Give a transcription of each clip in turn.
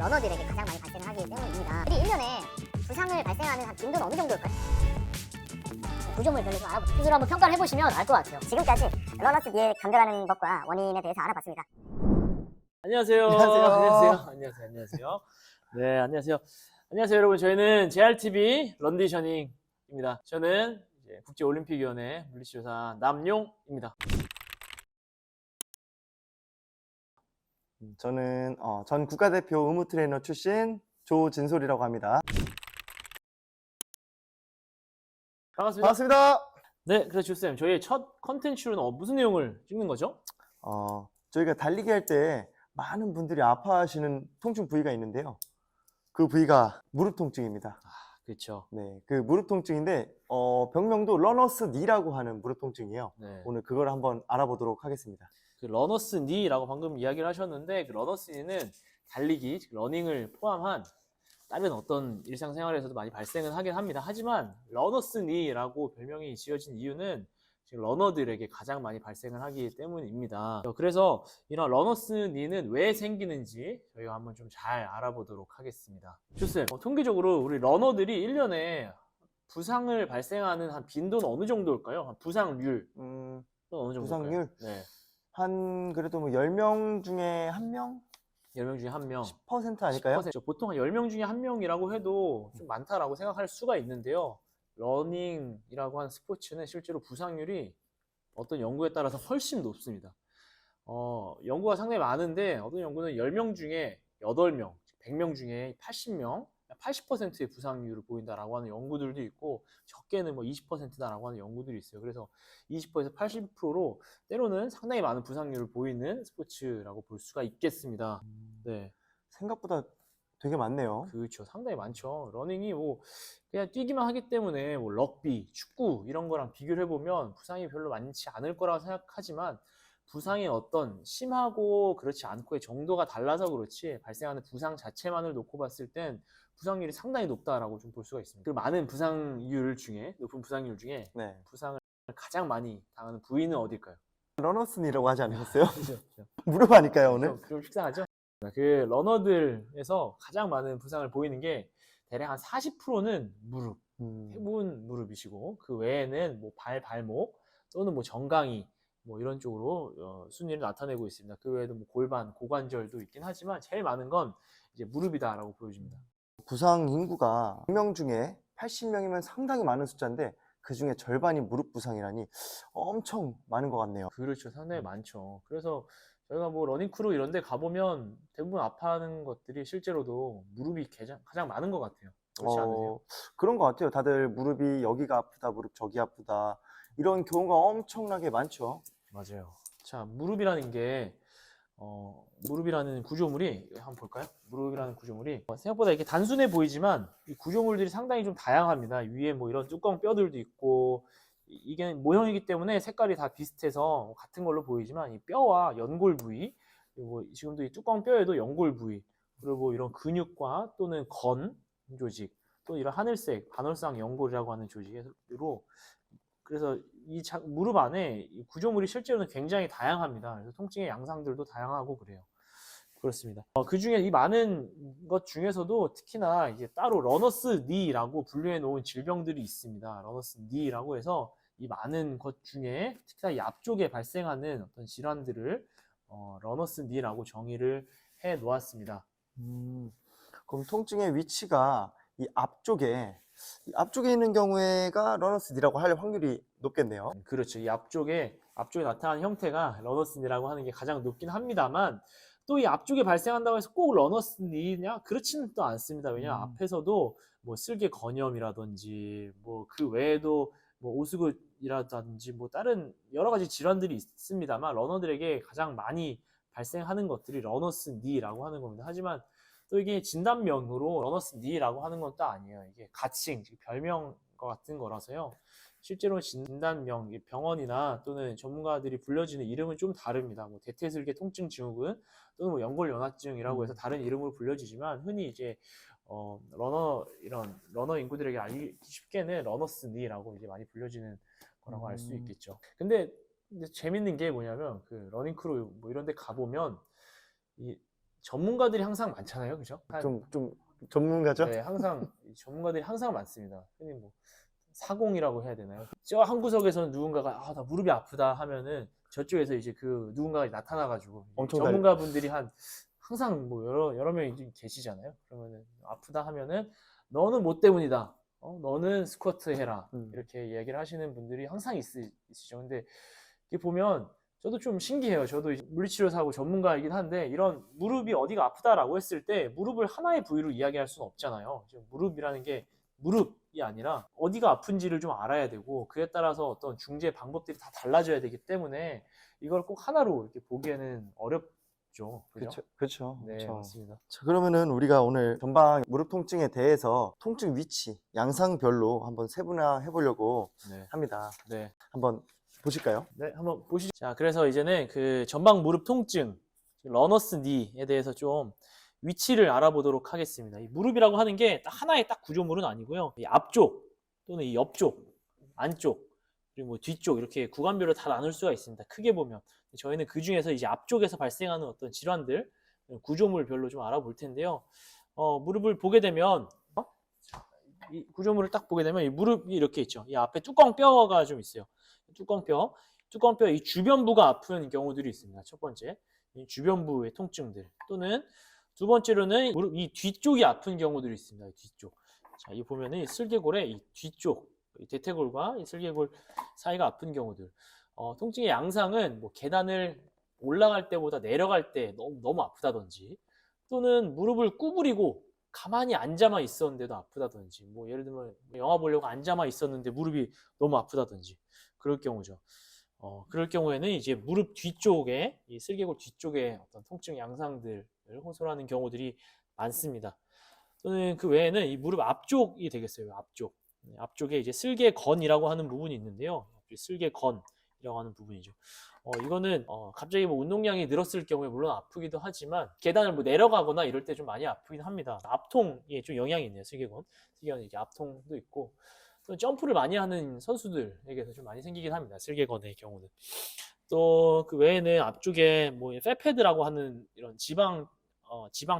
러너들에게 가장 많이 발생을 하기 때문입니다. 우리 1년에 부상을 발생하는 한 빈도는 어느 정도일까요? 구조물별로 좀 알아보세요. 스스로 한번 평가를 해보시면 알 것 같아요. 지금까지 러너스 니에 감별하는 것과 원인에 대해서 알아봤습니다. 안녕하세요. 안녕하세요. 네, 안녕하세요. 안녕하세요, 여러분. 저희는 JRTV 런디셔닝입니다. 저는 이제 국제올림픽위원회 물리치료사 남용입니다. 저는 전 국가대표 의무 트레이너 출신 조진솔이라고 합니다. 반갑습니다. 반갑습니다. 네, 그래서 주쌤, 저희의 첫 컨텐츠로는 무슨 내용을 찍는 거죠? 저희가 달리기 할 때 많은 분들이 아파하시는 통증 부위가 있는데요. 그 부위가 무릎 통증입니다. 그렇죠. 네, 그 무릎 통증인데 병명도 러너스 니라고 하는 무릎 통증이에요. 네. 오늘 그걸 한번 알아보도록 하겠습니다. 그 러너스 니라고 방금 이야기를 하셨는데, 그 러너스 니는 달리기, 즉 러닝을 포함한 다른 어떤 일상생활에서도 많이 발생은 하긴 합니다. 하지만 러너스 니라고 별명이 지어진 이유는 지금 러너들에게 가장 많이 발생을 하기 때문입니다. 그래서 이런 러너스 니는 왜 생기는지 저희가 한번 좀 잘 알아보도록 하겠습니다. 주쌤, 통계적으로 우리 러너들이 1년에 부상을 발생하는 한 빈도는 어느 정도일까요? 부상률 어느 정도일까요? 부상률? 네. 한 그래도 뭐 10명 중에 1명? 10명 중에 1명. 10% 아닐까요? 10%. 보통 한 10명 중에 1명이라고 해도 좀 많다라고 생각할 수가 있는데요. 러닝이라고 하는 스포츠는 실제로 부상률이 어떤 연구에 따라서 훨씬 높습니다. 연구가 상당히 많은데 어떤 연구는 10명 중에 8명, 100명 중에 80명, 80%의 부상률을 보인다라고 하는 연구들도 있고 적게는 뭐 20%다라고 하는 연구들이 있어요. 그래서 20%에서 80%로 때로는 상당히 많은 부상률을 보이는 스포츠라고 볼 수가 있겠습니다. 네. 생각보다 되게 많네요. 그렇죠. 상당히 많죠. 러닝이 뭐 그냥 뛰기만 하기 때문에 뭐 럭비, 축구 이런 거랑 비교를 해보면 부상이 별로 많지 않을 거라고 생각하지만 부상의 어떤 심하고 그렇지 않고의 정도가 달라서 그렇지 발생하는 부상 자체만을 놓고 봤을 땐 부상률이 상당히 높다라고 좀 볼 수가 있습니다. 그 많은 높은 부상률 중에 네. 부상을 가장 많이 당하는 부위는 어딜까요? 러너스 니라고 하지 않으셨어요? 그렇죠. 무릎 아닐까요, 오늘? 좀 식상하죠? 그 러너들에서 가장 많은 부상을 보이는 게 대략 한 40%는 무릎, 대부분 무릎이시고 그 외에는 뭐 발목 또는 뭐 정강이 뭐 이런 쪽으로 순위를 나타내고 있습니다. 그 외에도 뭐 골반, 고관절도 있긴 하지만 제일 많은 건 이제 무릎이다라고 보여집니다. 부상 인구가 100명 중에 80명이면 상당히 많은 숫자인데 그 중에 절반이 무릎 부상이라니 엄청 많은 것 같네요. 그렇죠. 상당히 많죠. 그래서 저희가 뭐 러닝크루 이런 데 가보면 대부분 아파하는 것들이 실제로도 무릎이 가장 많은 것 같아요. 그렇지 않으세요? 그런 것 같아요. 다들 무릎이 여기가 아프다, 무릎 저기 아프다 이런 경우가 엄청나게 많죠. 맞아요. 자, 무릎이라는 게 무릎이라는 구조물이 한번 볼까요? 무릎이라는 구조물이 생각보다 이렇게 단순해 보이지만 이 구조물들이 상당히 좀 다양합니다. 위에 뭐 이런 두꺼운 뼈들도 있고 이게 모형이기 때문에 색깔이 다 비슷해서 같은 걸로 보이지만 이 뼈와 연골 부위 그리고 지금도 이 두꺼운 뼈에도 연골 부위 그리고 이런 근육과 또는 건 조직 또 이런 하늘색 반월상 연골이라고 하는 조직으로 그래서 이 무릎 안에 이 구조물이 실제로는 굉장히 다양합니다. 그래서 통증의 양상들도 다양하고 그래요. 그렇습니다. 그 중에 이 많은 것 중에서도 특히나 이제 따로 러너스 니라고 분류해 놓은 질병들이 있습니다. 러너스 니라고 해서 이 많은 것 중에 특히나 이 앞쪽에 발생하는 어떤 질환들을 러너스 니라고 정의를 해 놓았습니다. 그럼 통증의 위치가 이 앞쪽에 있는 경우에가 러너스 니라고 할 확률이 높겠네요. 그렇죠. 이 앞쪽에 나타나는 형태가 러너스 니라고 하는 게 가장 높긴 합니다만 또 이 앞쪽에 발생한다고 해서 꼭 러너스 니냐? 그렇지는 또 않습니다. 왜냐하면 앞에서도 뭐 슬개 건염이라든지 뭐 그 외에도 뭐 오스굿이라든지 뭐 다른 여러 가지 질환들이 있습니다만 러너들에게 가장 많이 발생하는 것들이 러너스 니라고 하는 겁니다. 하지만 또 이게 진단명으로 러너스 니라고 하는 건 또 아니에요. 이게 가칭, 별명과 같은 거라서요. 실제로 진단명, 병원이나 또는 전문가들이 불려지는 이름은 좀 다릅니다. 뭐 대퇴슬개 통증 증후군 또는 뭐 연골연화증이라고 해서 다른 이름으로 불려지지만 흔히 이제 러너 인구들에게 알기 쉽게는 러너스 니라고 이제 많이 불려지는 거라고 알 수 있겠죠. 근데 재밌는 게 뭐냐면 그 러닝크루 뭐 이런 데 가보면 전문가들이 항상 많잖아요, 그죠? 좀 전문가죠? 네, 항상 전문가들이 항상 많습니다. 흔히 뭐 사공이라고 해야 되나요? 저 한 구석에서는 누군가가 나 무릎이 아프다 하면은 저쪽에서 이제 그 누군가가 나타나가지고 엄청 전문가분들이 항상 뭐 여러 명이 계시잖아요. 그러면은 아프다 하면은 너는 뭐 때문이다. 너는 스쿼트 해라. 이렇게 이야기를 하시는 분들이 항상 있으시죠. 근데 이렇게 보면 저도 좀 신기해요. 저도 이제 물리치료사하고 전문가이긴 한데 이런 무릎이 어디가 아프다라고 했을 때 무릎을 하나의 부위로 이야기할 수는 없잖아요. 지금 무릎이라는 게 무릎이 아니라 어디가 아픈지를 좀 알아야 되고 그에 따라서 어떤 중재 방법들이 다 달라져야 되기 때문에 이걸 꼭 하나로 이렇게 보기에는 어렵죠. 그죠? 그렇죠. 네, 맞습니다. 자, 그러면은 우리가 오늘 전방 무릎 통증에 대해서 통증 위치, 양상별로 한번 세분화해 보려고 네. 합니다. 네. 한번 보실까요? 네, 한번 보시죠. 자, 그래서 이제는 그 전방 무릎 통증, 러너스 니에 대해서 좀 위치를 알아보도록 하겠습니다. 이 무릎이라고 하는 게 하나의 딱 구조물은 아니고요. 이 앞쪽 또는 이 옆쪽, 안쪽, 그리고 뭐 뒤쪽 이렇게 구간별로 다 나눌 수가 있습니다. 크게 보면 저희는 그 중에서 이제 앞쪽에서 발생하는 어떤 질환들 구조물별로 좀 알아볼 텐데요. 무릎을 보게 되면 이 구조물을 딱 보게 되면 이 무릎이 이렇게 있죠. 이 앞에 뚜껑뼈가 좀 있어요. 뚜껑뼈 이 주변부가 아픈 경우들이 있습니다. 첫 번째, 이 주변부의 통증들 또는 두 번째로는 무릎 이 뒤쪽이 아픈 경우들이 있습니다. 뒤쪽. 자, 이 보면은 이 슬개골의 이 뒤쪽, 이 대퇴골과 이 슬개골 사이가 아픈 경우들. 통증의 양상은 뭐 계단을 올라갈 때보다 내려갈 때 너무 아프다든지 또는 무릎을 구부리고 가만히 앉아만 있었는데도 아프다든지 뭐 예를 들면 영화 보려고 앉아만 있었는데 무릎이 너무 아프다든지 그럴 경우죠. 그럴 경우에는 이제 무릎 뒤쪽에 이 슬개골 뒤쪽에 어떤 통증 양상들을 호소하는 경우들이 많습니다. 또는 그 외에는 이 무릎 앞쪽이 되겠어요. 앞쪽에 이제 슬개건이라고 하는 부분이 있는데요. 슬개건이라고 하는 부분이죠. 이거는 갑자기 뭐 운동량이 늘었을 경우에 물론 아프기도 하지만 계단을 뭐 내려가거나 이럴 때 좀 많이 아프긴 합니다. 앞통에 좀 영향이 있네요. 슬개건은 이게 앞통도 있고 또 점프를 많이 하는 선수들에게서 좀 많이 생기긴 합니다. 슬개건의 경우는. 또 그 외에는 앞쪽에 뭐 페패드라고 하는 이런 지방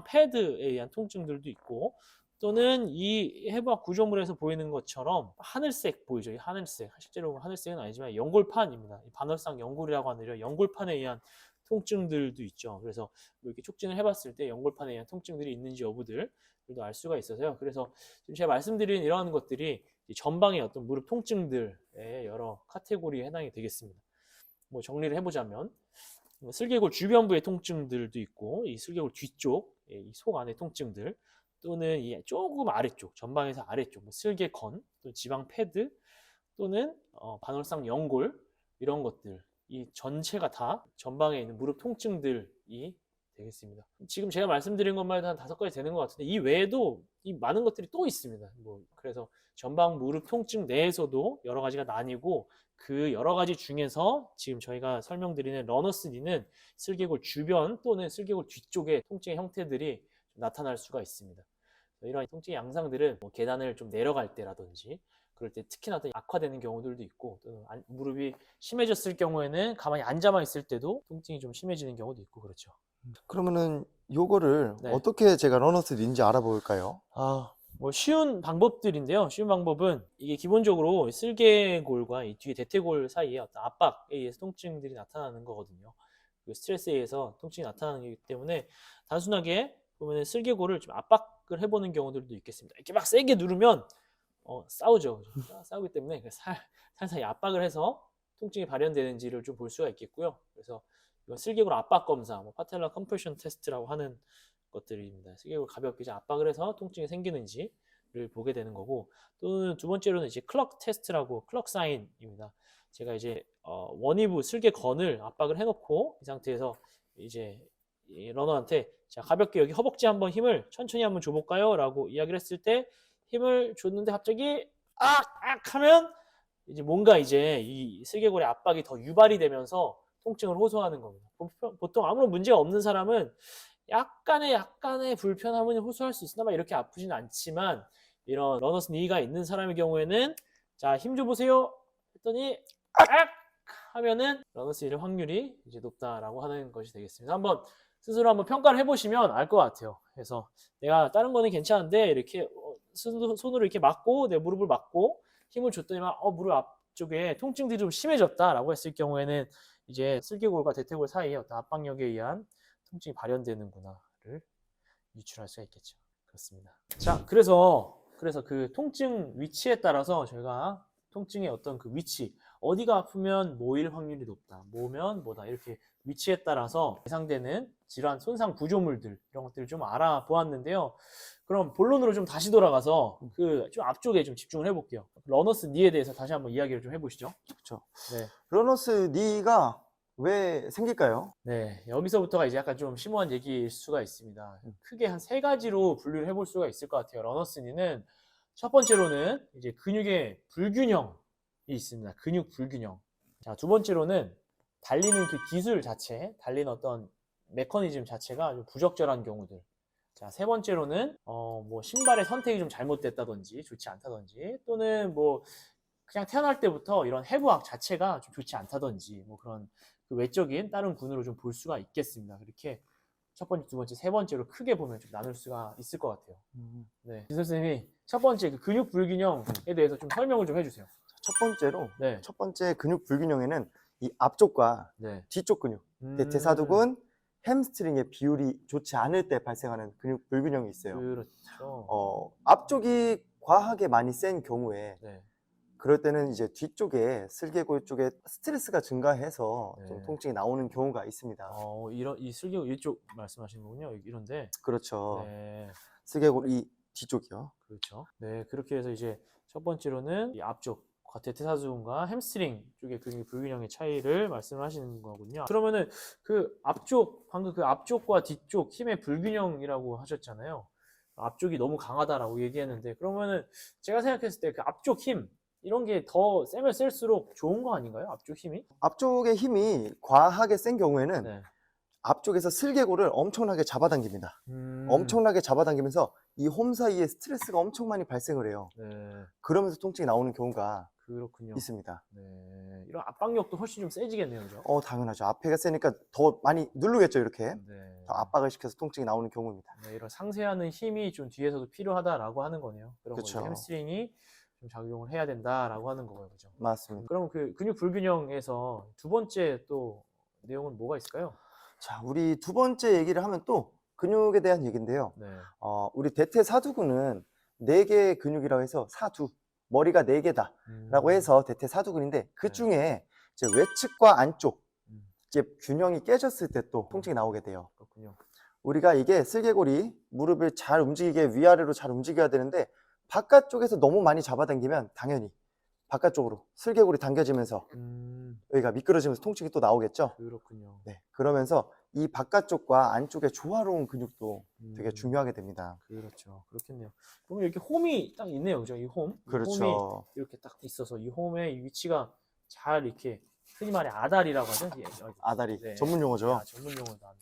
패드에 의한 통증들도 있고 또는 이 해부학 구조물에서 보이는 것처럼 하늘색 보이죠? 이 하늘색. 실제로 하늘색은 아니지만 연골판입니다. 반월상 연골이라고 하는 이런 연골판에 의한 통증들도 있죠. 그래서 뭐 이렇게 촉진을 해봤을 때 연골판에 의한 통증들이 있는지 여부들도 알 수가 있어서요. 그래서 지금 제가 말씀드린 이러한 것들이 전방의 어떤 무릎 통증들의 여러 카테고리에 해당이 되겠습니다. 뭐 정리를 해보자면 슬개골 주변부의 통증들도 있고 이 슬개골 뒤쪽, 이 속 안의 통증들 또는 이 조금 아래쪽, 전방에서 아래쪽, 뭐 슬개건, 또 지방 패드 또는 반월상 연골 이런 것들 이 전체가 다 전방에 있는 무릎 통증들이 되겠습니다. 지금 제가 말씀드린 것만 해도 한 5가지 되는 것 같은데 이 외에도 이 많은 것들이 또 있습니다. 그래서 전방 무릎 통증 내에서도 여러 가지가 나뉘고 그 여러 가지 중에서 지금 저희가 설명드리는 러너스 니는 슬개골 주변 또는 슬개골 뒤쪽의 통증의 형태들이 나타날 수가 있습니다. 이런 통증의 양상들은 뭐 계단을 좀 내려갈 때라든지 그럴 때 특히나 더 악화되는 경우들도 있고 또는 무릎이 심해졌을 경우에는 가만히 앉아만 있을 때도 통증이 좀 심해지는 경우도 있고 그렇죠. 그러면은 요거를 네. 어떻게 제가 러너스 니인지 알아볼까요? 뭐 쉬운 방법들인데요. 쉬운 방법은 이게 기본적으로 슬개골과 이 뒤에 대퇴골 사이에 어떤 압박에 의해서 통증들이 나타나는 거거든요. 그 스트레스에 의해서 통증이 나타나는 거기 때문에 단순하게 보면 슬개골을 좀 압박을 해보는 경우들도 있겠습니다. 이렇게 막 세게 누르면 싸우죠. 싸우기 때문에 살살 압박을 해서 통증이 발현되는지를 좀 볼 수가 있겠고요. 그래서 이건 슬개골 압박 검사, 뭐 파텔라 컴프레션 테스트라고 하는 것들입니다. 슬개골 가볍게 이제 압박을 해서 통증이 생기는지를 보게 되는 거고, 또는 두 번째로는 이제 클럭 테스트라고 클럭 사인입니다. 제가 이제 원위부 슬개건을 압박을 해놓고 이 상태에서 이제 이 러너한테 자 가볍게 여기 허벅지 한번 힘을 천천히 한번 줘볼까요? 라고 이야기를 했을 때 힘을 줬는데 갑자기 악 하면 이제 뭔가 이제 이 슬개골의 압박이 더 유발이 되면서 통증을 호소하는 겁니다. 보통 아무런 문제가 없는 사람은 약간의 불편함은 호소할 수 있으나 이렇게 아프지는 않지만 이런 러너스 니가 있는 사람의 경우에는 자 힘 줘보세요 했더니 악 하면은 러너스 니의 확률이 이제 높다라고 하는 것이 되겠습니다. 한번 스스로 한번 평가를 해보시면 알 것 같아요. 그래서 내가 다른 거는 괜찮은데 이렇게 손으로 이렇게 막고 내 무릎을 막고 힘을 줬더니만 무릎 앞쪽에 통증들이 좀 심해졌다라고 했을 경우에는 이제 슬개골과 대퇴골 사이에 어떤 압박력에 의한 통증이 발현되는구나를 유출할 수가 있겠죠. 그렇습니다. 자, 그래서 그 통증 위치에 따라서 저희가 통증의 어떤 그 위치, 어디가 아프면 뭐일 확률이 높다, 뭐면 뭐다, 이렇게 위치에 따라서 예상되는 질환, 손상 구조물들, 이런 것들을 좀 알아보았는데요. 그럼 본론으로 좀 다시 돌아가서 그 좀 앞쪽에 좀 집중을 해볼게요. 러너스 니에 대해서 다시 한번 이야기를 좀 해보시죠. 그렇죠. 네. 러너스 니가 왜 생길까요? 네, 여기서부터가 이제 약간 좀 심오한 얘기일 수가 있습니다. 크게 한 3가지로 분류를 해볼 수가 있을 것 같아요. 러너스 니는 첫 번째로는 이제 근육의 불균형이 있습니다. 근육 불균형. 자, 두 번째로는 달리는 그 기술 자체, 달리는 어떤 메커니즘 자체가 좀 부적절한 경우들. 자, 세 번째로는 뭐 신발의 선택이 좀 잘못됐다든지 좋지 않다든지, 또는 뭐 그냥 태어날 때부터 이런 해부학 자체가 좀 좋지 않다든지, 뭐 그런 그 외적인 다른 군으로 좀 볼 수가 있겠습니다. 그렇게 첫 번째, 두 번째, 세 번째로 크게 보면 좀 나눌 수가 있을 것 같아요. 네, 진 선생님이 첫 번째 그 근육 불균형에 대해서 좀 설명을 좀 해주세요. 첫 번째로 네, 첫 번째 근육 불균형에는 이 앞쪽과 네, 뒤쪽 근육, 대퇴사두근, 햄스트링의 비율이 좋지 않을 때 발생하는 근육 불균형이 있어요. 그렇죠. 앞쪽이 과하게 많이 센 경우에 네, 그럴 때는 이제 뒤쪽에 슬개골 쪽에 스트레스가 증가해서 네. 좀 통증이 나오는 경우가 있습니다. 이런 이 슬개골 이쪽 말씀하시는 거군요. 이런데. 그렇죠. 네, 슬개골 이 뒤쪽이요. 그렇죠. 네, 그렇게 해서 이제 첫 번째로는 이 앞쪽 대퇴사두근과 햄스트링 쪽의 근육 불균형의 차이를 말씀을 하시는 거군요. 그러면은 그 앞쪽, 방금 그 앞쪽과 뒤쪽 힘의 불균형이라고 하셨잖아요. 앞쪽이 너무 강하다라고 얘기했는데, 그러면은 제가 생각했을 때 그 앞쪽 힘, 이런 게 더 세면 셀수록 좋은 거 아닌가요? 앞쪽 힘이? 앞쪽의 힘이 과하게 센 경우에는 네. 앞쪽에서 슬개골을 엄청나게 잡아당깁니다. 엄청나게 잡아당기면서 이 홈 사이에 스트레스가 엄청 많이 발생을 해요. 네, 그러면서 통증이 나오는 경우가 그렇군요. 있습니다. 네, 이런 압박력도 훨씬 좀 세지겠네요, 그죠? 당연하죠. 앞에가 세니까 더 많이 누르겠죠, 이렇게. 네. 더 압박을 시켜서 통증이 나오는 경우입니다. 네, 이런 상쇄하는 힘이 좀 뒤에서도 필요하다라고 하는 거네요. 그런 그쵸. 거죠. 햄스트링이 좀 작용을 해야 된다라고 하는 거고요, 그죠? 맞습니다. 그럼 그 근육 불균형에서 두 번째 또 내용은 뭐가 있을까요? 자, 우리 두 번째 얘기를 하면 또 근육에 대한 얘기인데요. 네, 우리 대퇴사두근은 4개의 근육이라고 해서 사두, 머리가 4개다라고 해서 대퇴사두근인데 그 중에 이제 외측과 안쪽 이제 균형이 깨졌을 때 또 통증이 나오게 돼요. 그렇군요. 우리가 이게 슬개골이 무릎을 잘 움직이게 위아래로 잘 움직여야 되는데 바깥쪽에서 너무 많이 잡아당기면 당연히 바깥쪽으로 슬개골이 당겨지면서 여기가 미끄러지면서 통증이 또 나오겠죠. 그렇군요. 네, 그러면서 이 바깥쪽과 안쪽의 조화로운 근육도 되게 중요하게 됩니다. 그렇죠. 그렇겠네요. 그러면 이렇게 홈이 딱 있네요, 그죠? 이 홈. 이 그렇죠. 홈이 이렇게 딱 있어서 이 홈의 위치가 잘 이렇게 흔히 말해 아다리라고 하죠. 아다리, 네. 전문 용어죠. 전문 용어도 나왔네.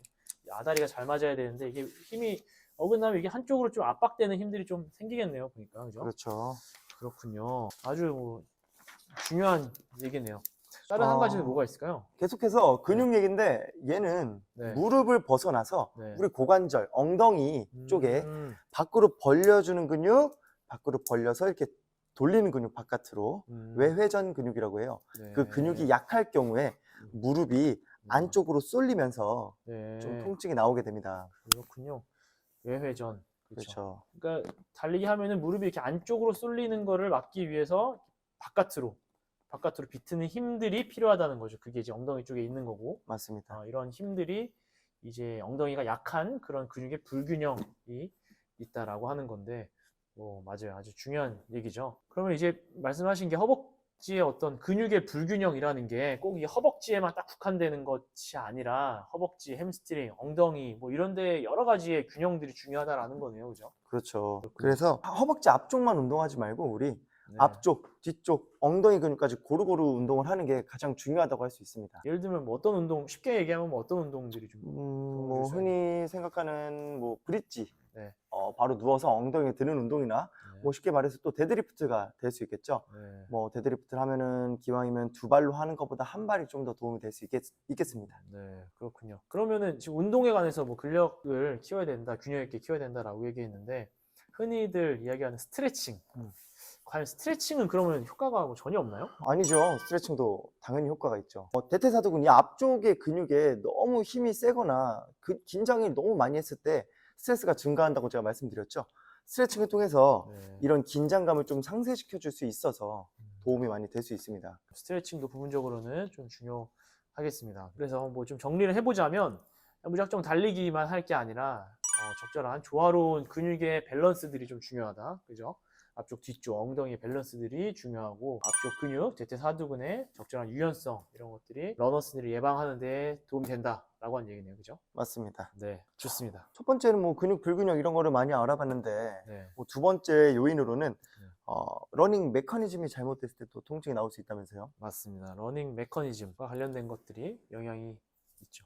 아다리가 잘 맞아야 되는데 이게 힘이 어긋나면 이게 한쪽으로 좀 압박되는 힘들이 좀 생기겠네요, 보니까, 그죠? 그렇죠. 그렇군요. 아주 뭐 중요한 얘기네요. 다른 한 가지는 뭐가 있을까요? 계속해서 근육 얘기인데 얘는 네. 무릎을 벗어나서 네. 우리 고관절, 엉덩이 쪽에 밖으로 벌려주는 근육, 밖으로 벌려서 이렇게 돌리는 근육 바깥으로 외회전 근육이라고 해요. 네. 그 근육이 약할 경우에 무릎이 안쪽으로 쏠리면서 네. 좀 통증이 나오게 됩니다. 그렇군요. 외회전. 그렇죠. 그러니까 달리기 하면은 무릎이 이렇게 안쪽으로 쏠리는 거를 막기 위해서 바깥으로 비트는 힘들이 필요하다는 거죠. 그게 이제 엉덩이 쪽에 있는 거고. 맞습니다. 이런 힘들이 이제 엉덩이가 약한 그런 근육의 불균형이 있다라고 하는 건데, 맞아요. 아주 중요한 얘기죠. 그러면 이제 말씀하신 게 허벅지의 어떤 근육의 불균형이라는 게 꼭 이 허벅지에만 딱 국한되는 것이 아니라 허벅지, 햄스트링, 엉덩이 뭐 이런 데 여러 가지의 균형들이 중요하다라는 거네요. 그죠? 그렇죠. 그렇군요. 그래서 허벅지 앞쪽만 운동하지 말고 우리 네. 앞쪽, 뒤쪽, 엉덩이 근육까지 고루고루 운동을 하는 게 가장 중요하다고 할 수 있습니다. 예를 들면 뭐 어떤 운동, 쉽게 얘기하면 뭐 어떤 운동들이 좀 뭐 흔히 생각하는 뭐 브릿지, 네. 바로 누워서 엉덩이에 드는 운동이나 네. 뭐 쉽게 말해서 또 데드리프트가 될 수 있겠죠. 네. 뭐 데드리프트를 하면은 기왕이면 두 발로 하는 것보다 한 발이 좀 더 도움이 될 수 있겠습니다. 네, 그렇군요. 그러면은 지금 운동에 관해서 뭐 근력을 키워야 된다, 균형 있게 키워야 된다라고 얘기했는데 흔히들 이야기하는 스트레칭. 과연 스트레칭은 그러면 효과가 뭐 전혀 없나요? 아니죠. 스트레칭도 당연히 효과가 있죠. 대퇴사두근이 앞쪽의 근육에 너무 힘이 세거나 긴장이 너무 많이 했을 때 스트레스가 증가한다고 제가 말씀드렸죠. 스트레칭을 통해서 네. 이런 긴장감을 좀 상쇄시켜 줄 수 있어서 도움이 많이 될 수 있습니다. 스트레칭도 부분적으로는 좀 중요하겠습니다. 그래서 뭐 좀 정리를 해보자면 무작정 달리기만 할 게 아니라 적절한 조화로운 근육의 밸런스들이 좀 중요하다. 그죠? 앞쪽, 뒤쪽, 엉덩이 밸런스들이 중요하고 앞쪽 근육, 대퇴사두근의 적절한 유연성 이런 것들이 러너스니를 예방하는 데 도움이 된다라고 하는 얘기네요. 그죠? 맞습니다. 네, 좋습니다. 첫 번째는 뭐 근육, 불근육 이런 거를 많이 알아봤는데 네. 뭐 두 번째 요인으로는 러닝 메커니즘이 잘못됐을 때 또 통증이 나올 수 있다면서요? 맞습니다. 러닝 메커니즘과 관련된 것들이 영향이 있죠.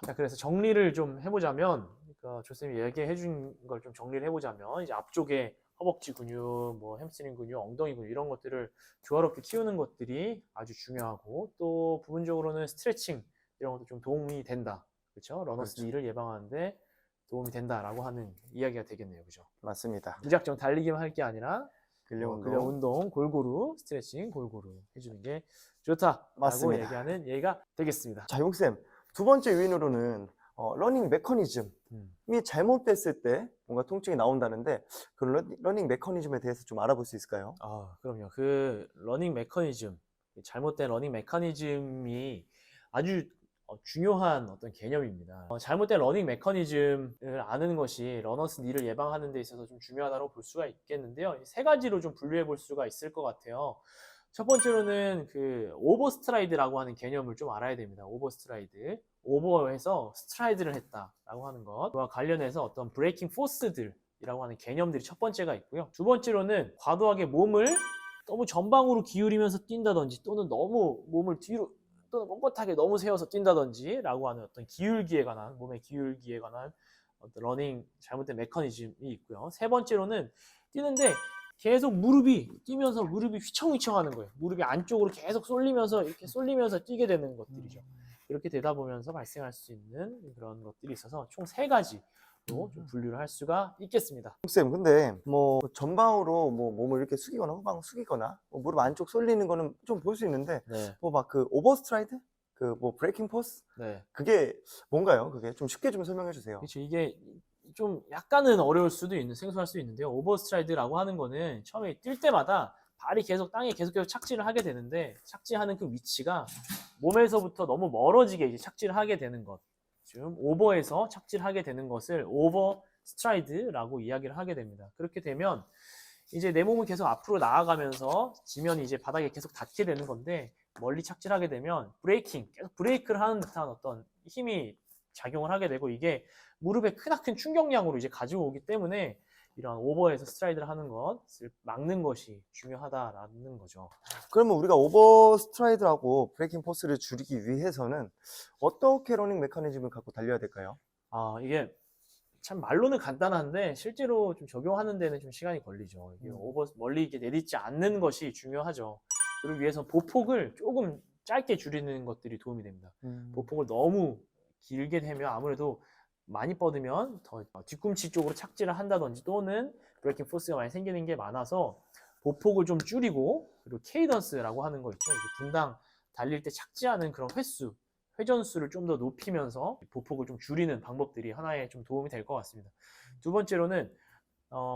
자, 그래서 정리를 좀 해보자면, 그러니까 조쌤이 얘기해 준 걸 좀 정리를 해보자면, 이제 앞쪽에 허벅지 근육, 뭐 햄스트링 근육, 엉덩이 근육 이런 것들을 조화롭게 키우는 것들이 아주 중요하고, 또 부분적으로는 스트레칭 이런 것도 좀 도움이 된다. 그렇죠? 러너스 그렇죠. 니를 예방하는데 도움이 된다라고 하는 이야기가 되겠네요. 그죠? 맞습니다. 무작정 달리기만 할 게 아니라 근력 운동. 근력 운동 골고루 스트레칭 골고루 해주는 게 좋다라고 맞습니다. 얘기하는 얘기가 되겠습니다. 자, 용쌤. 두 번째 요인으로는 러닝 메커니즘이 잘못됐을 때 뭔가 통증이 나온다는데 그 러닝 메커니즘에 대해서 좀 알아볼 수 있을까요? 그럼요. 그 러닝 메커니즘, 잘못된 러닝 메커니즘이 아주 중요한 어떤 개념입니다. 잘못된 러닝 메커니즘을 아는 것이 러너스 니를 예방하는 데 있어서 좀 중요하다고 볼 수가 있겠는데요. 세 가지로 좀 분류해 볼 수가 있을 것 같아요. 첫 번째로는 그 오버스트라이드라고 하는 개념을 좀 알아야 됩니다. 오버스트라이드. 오버해서 스트라이드를 했다라고 하는 것. 그와 관련해서 어떤 브레이킹 포스들이라고 하는 개념들이 첫 번째가 있고요. 두 번째로는 과도하게 몸을 너무 전방으로 기울이면서 뛴다든지 또는 너무 몸을 뒤로 또는 뻣뻣하게 너무 세워서 뛴다든지 라고 하는 어떤 기울기에 관한 몸의 기울기에 관한 어떤 러닝 잘못된 메커니즘이 있고요. 세 번째로는 뛰는데 계속 뛰면서 무릎이 휘청휘청 하는 거예요. 무릎이 안쪽으로 계속 쏠리면서 이렇게 쏠리면서 뛰게 되는 것들이죠. 이렇게 되다 보면서 발생할 수 있는 그런 것들이 있어서 총 세 가지로 좀 분류를 할 수가 있겠습니다. 쌤, 근데 뭐 전방으로 뭐 몸을 이렇게 숙이거나 후방 숙이거나 뭐 무릎 안쪽 쏠리는 거는 좀 볼 수 있는데 네. 뭐 막 그 오버스트라이드? 그 뭐 브레이킹 포스? 네. 그게 뭔가요? 그게 좀 쉽게 좀 설명해 주세요. 그렇죠. 이게 좀 약간은 어려울 수도 있는, 생소할 수 있는데요. 오버스트라이드라고 하는 거는 처음에 뛸 때마다 발이 계속 땅에 계속 착지를 하게 되는데 착지하는 그 위치가 몸에서부터 너무 멀어지게 이제 착지를 하게 되는 것. 지금 오버에서 착지를 하게 되는 것을 오버스트라이드라고 이야기를 하게 됩니다. 그렇게 되면 이제 내 몸은 계속 앞으로 나아가면서 지면이 이제 바닥에 계속 닿게 되는 건데 멀리 착지를 하게 되면 계속 브레이크를 하는 듯한 어떤 힘이 작용을 하게 되고 이게 무릎에 크나큰 충격량으로 이제 가지고 오기 때문에 이런 오버에서 스트라이드를 하는 것을 막는 것이 중요하다라는 거죠. 그러면 우리가 오버스트라이드하고 브레이킹 포스를 줄이기 위해서는 어떻게 러닝 메커니즘을 갖고 달려야 될까요? 이게 참 말로는 간단한데 실제로 좀 적용하는 데는 좀 시간이 걸리죠. 이게 멀리 이렇게 내딛지 않는 것이 중요하죠. 그러기 위해서 보폭을 조금 짧게 줄이는 것들이 도움이 됩니다. 보폭을 너무 길게 되면 아무래도 많이 뻗으면 더 뒤꿈치 쪽으로 착지를 한다든지 또는 브레이킹 포스가 많이 생기는 게 많아서 보폭을 좀 줄이고 그리고 케이던스라고 하는 거 있죠. 이게 분당 달릴 때 착지하는 그런 회전수를 좀 더 높이면서 보폭을 좀 줄이는 방법들이 하나의 좀 도움이 될 것 같습니다. 두 번째로는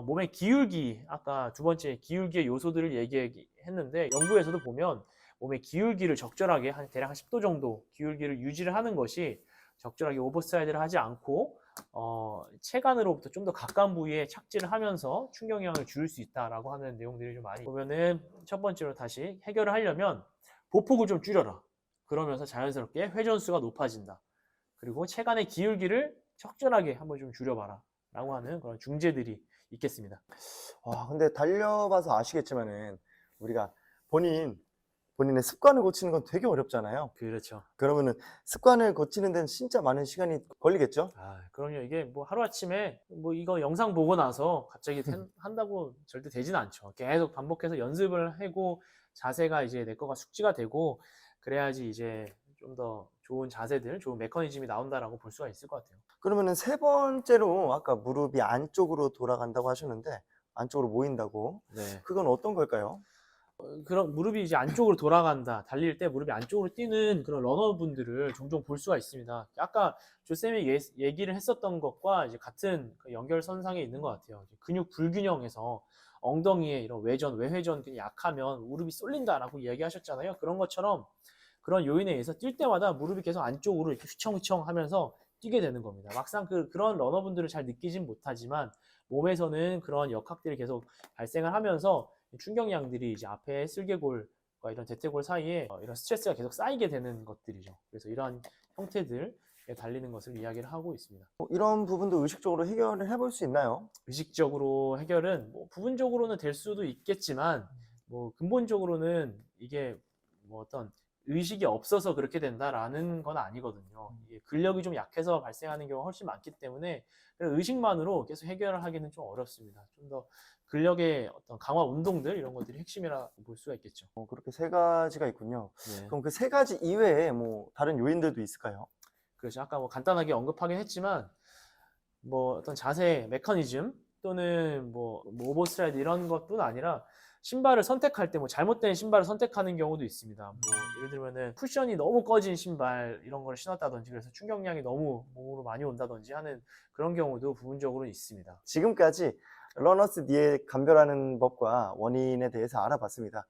몸의 기울기, 아까 두 번째 기울기의 요소들을 얘기했는데 연구에서도 보면 몸의 기울기를 적절하게 대략 한 10도 정도 기울기를 유지를 하는 것이 적절하게 오버스트라이드를 하지 않고 체간으로부터 좀 더 가까운 부위에 착지를 하면서 충격 영향을 줄일 수 있다라고 하는 내용들이 좀 많이 보면은 첫 번째로 다시 해결을 하려면 보폭을 좀 줄여라. 그러면서 자연스럽게 회전수가 높아진다. 그리고 체간의 기울기를 적절하게 한번 좀 줄여봐라. 라고 하는 그런 중재들이 있겠습니다. 근데 달려봐서 아시겠지만은 우리가 본인 본인의 습관을 고치는 건 되게 어렵잖아요. 그렇죠. 그러면은 습관을 고치는 데는 진짜 많은 시간이 걸리겠죠? 그럼요. 이게 뭐 하루아침에 뭐 이거 영상 보고 나서 갑자기 한다고 절대 되진 않죠. 계속 반복해서 연습을 하고 자세가 이제 내 거가 숙지가 되고 그래야지 이제 좀 더 좋은 자세들, 좋은 메커니즘이 나온다라고 볼 수가 있을 것 같아요. 그러면은 세 번째로 아까 무릎이 안쪽으로 돌아간다고 하셨는데 안쪽으로 모인다고. 네. 그건 어떤 걸까요? 그런 무릎이 이제 안쪽으로 돌아간다, 달릴 때 무릎이 안쪽으로 뛰는 그런 러너분들을 종종 볼 수가 있습니다. 아까 조쌤이 얘기를 했었던 것과 이제 같은 그 연결선상에 있는 것 같아요. 근육 불균형에서 엉덩이에 이런 외전, 외회전 근이 약하면 무릎이 쏠린다라고 이야기하셨잖아요. 그런 것처럼 그런 요인에 의해서 뛸 때마다 무릎이 계속 안쪽으로 이렇게 휘청휘청 하면서 뛰게 되는 겁니다. 막상 그런 러너분들을 잘 느끼진 못하지만 몸에서는 그런 역학들이 계속 발생을 하면서 충격량들이 이제 앞에 슬개골과 이런 대퇴골 사이에 이런 스트레스가 계속 쌓이게 되는 것들이죠. 그래서 이러한 형태들에 달리는 것을 이야기를 하고 있습니다. 이런 부분도 의식적으로 해결을 해볼 수 있나요? 의식적으로 해결은 뭐 부분적으로는 될 수도 있겠지만 뭐 근본적으로는 이게 뭐 어떤 의식이 없어서 그렇게 된다라는 건 아니거든요. 이게 근력이 좀 약해서 발생하는 경우가 훨씬 많기 때문에 의식만으로 계속 해결을 하기는 좀 어렵습니다. 좀 더 근력의 어떤 강화 운동들 이런 것들이 핵심이라고 볼 수가 있겠죠. 그렇게 세 가지가 있군요. 네. 그럼 그 세 가지 이외에 뭐 다른 요인들도 있을까요? 그래서 아까 뭐 간단하게 언급하긴 했지만 뭐 어떤 자세 메커니즘 또는 뭐 오버스트라이드 이런 것뿐 아니라 신발을 선택할 때 뭐 잘못된 신발을 선택하는 경우도 있습니다. 뭐 예를 들면은 쿠션이 너무 꺼진 신발 이런 걸 신었다든지 그래서 충격량이 너무 몸으로 많이 온다든지 하는 그런 경우도 부분적으로 있습니다. 지금까지 러너스 니에 감별하는 법과 원인에 대해서 알아봤습니다.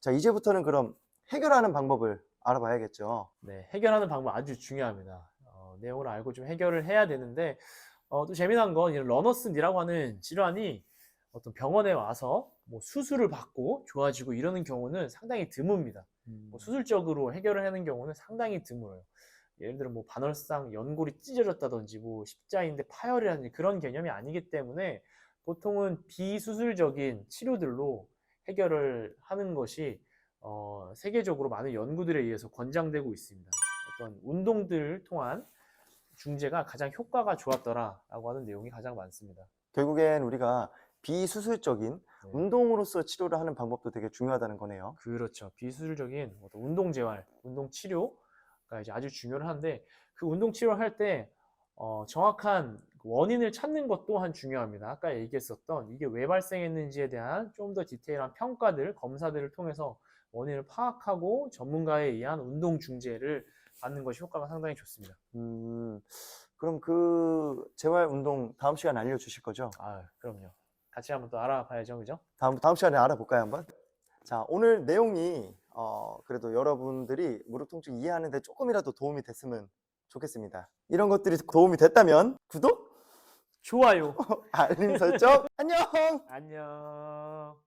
자, 이제부터는 그럼 해결하는 방법을 알아봐야겠죠. 네, 해결하는 방법 아주 중요합니다. 내용을 알고 좀 해결을 해야 되는데 또 재미난 건 이런 러너스 니라고 하는 질환이 어떤 병원에 와서 뭐 수술을 받고 좋아지고 이러는 경우는 상당히 드뭅니다. 뭐 수술적으로 해결을 하는 경우는 상당히 드물어요. 예를 들어 뭐 반월상 연골이 찢어졌다든지 뭐 십자인대 파열이라든지 그런 개념이 아니기 때문에 보통은 비수술적인 치료들로 해결을 하는 것이 세계적으로 많은 연구들에 의해서 권장되고 있습니다. 어떤 운동들을 통한 중재가 가장 효과가 좋았더라라고 하는 내용이 가장 많습니다. 결국엔 우리가 비수술적인 네. 운동으로서 치료를 하는 방법도 되게 중요하다는 거네요. 그렇죠. 비수술적인 어떤 운동 재활, 운동 치료가 이제 아주 중요한데 그 운동 치료를 할 때 정확한 원인을 찾는 것 또한 중요합니다. 아까 얘기했었던 이게 왜 발생했는지에 대한 좀 더 디테일한 평가들, 검사들을 통해서 원인을 파악하고 전문가에 의한 운동 중재를 받는 것이 효과가 상당히 좋습니다. 그럼 그 재활 운동 다음 시간에 알려주실 거죠? 그럼요. 같이 한번 또 알아봐야죠, 그죠? 다음 시간에 알아볼까요, 한번? 자, 오늘 내용이 그래도 여러분들이 무릎 통증 이해하는 데 조금이라도 도움이 됐으면 좋겠습니다. 이런 것들이 도움이 됐다면 구독, 좋아요. 알림 설정, 안녕! 안녕.